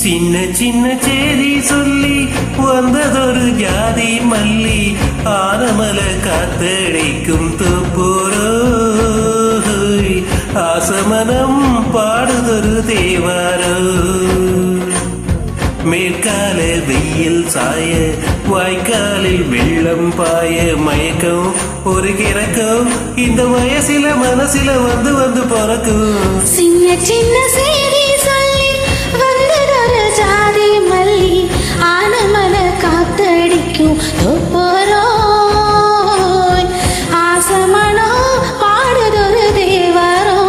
சின்ன சின்ன சேதி சொல்லி வந்ததொரு ஜாதி மல்லி ஆனமல காத்தடிக்கும் தோப்போரோ ஆசமனம் பாடுதொரு தேவாரோ மேற்கால வெயில் சாய வாய்க்காலில் வெள்ளம் பாய மயக்கம் ஒரு கிறக்கம் இந்த வயசில மனசில வந்து வந்து பிறக்கும் சின்ன சின்ன சேதி சொல்லி வந்ததொரு ஜாதி மல்லி ஆனமல காத்தடிக்கும் தோப்போரோ ஆசமனோ பாடுதொரு தேவாரோ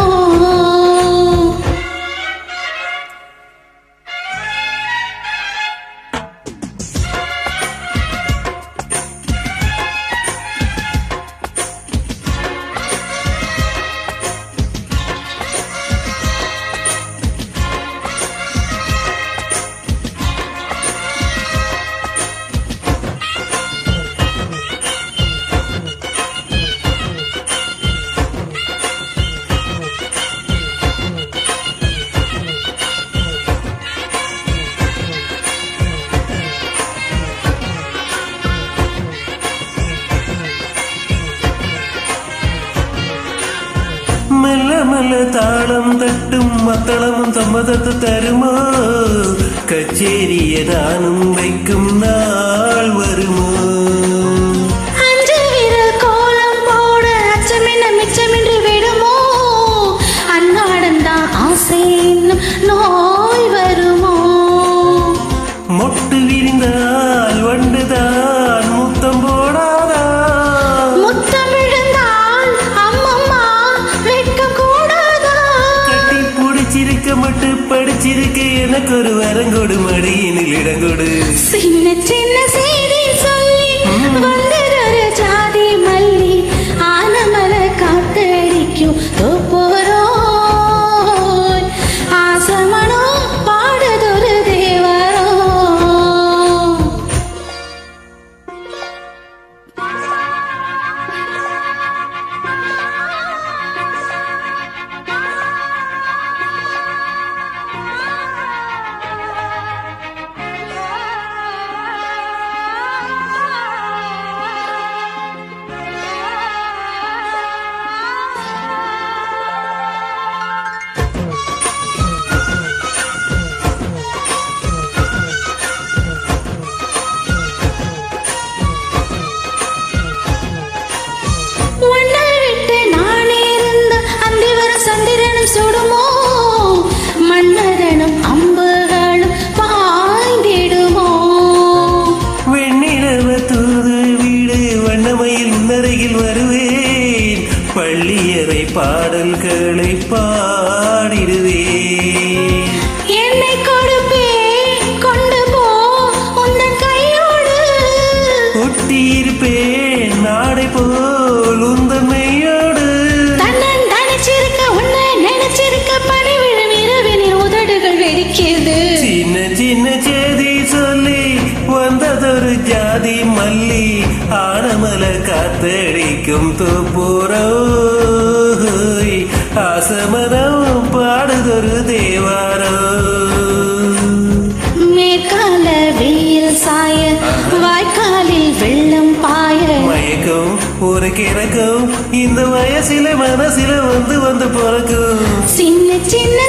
மெல்ல மெல்ல தாளம் தட்டும் மத்தளமும் சம்மதத்து தருமோ கச்சேரிய தானும் வைக்கும் நாள் வருமோ அன்று விரல் கோலம் போட அச்சமென்ன மிச்சமின்றி விடுமோ அன்னாடந்தான் ஆசை இன்னும் நோய் வருமோ மொட்டு விரிந்தால் வண்டுதான் முத்தம் போடாதா முத்தம் விழுந்தால் அம்மம்மா வைக்க கூடாதா கட்டி பிடிச்சிருக்க மட்டும் படிச்சிருக்க எனக்கு ஒரு வரங்கொடு மடியினில் இடங்கொடு சின்ன சின்ன செய்தி சொல்லி வந்ததொரு ஜாதி மல்லி ஆனமல காத்தடிக்கும் தோப்போரோ ஆசமனோ பாடுதொரு தேவாரோ உன்னை விட்டு நான் இருந்த அந்தி வரும் சந்திரனும் சுடுமோ மன்னதனும் அம்புகளும் பாய்ந்திடுமோ வெண்ணிலவ தூது வீடு வண்ணமையில் உன்னருகில் வருவேன் பள்ளியறை பாடல்களை பாடிடுவேன் என்னை கொடுப்பேன் கொண்டு போ உந்தன் கையோடு ஒட்டியிருப்பேன் நாடை போல் உந்தமையோடு தன்னன் தனிச்சிருக்க உன்னை நினைச்சிருக்க பனி விழும் இரவினில் உதடுகள் வெடிக்கிறது சின்ன சின்ன சேதி சொல்லி வந்ததொரு ஜாதி மல்லி ஆனமல காத்தடிக்கும் தோப்போரோ ஆசமனம் பாடுதொரு தேவாரோ மேற்கால வெயில் சாய வாய்க்காலில் வெள்ளம் பாய மயக்கம் ஒரு கிறக்கம் இந்த வயசில மனசில வந்து வந்து பிறக்கும் சின்ன சின்ன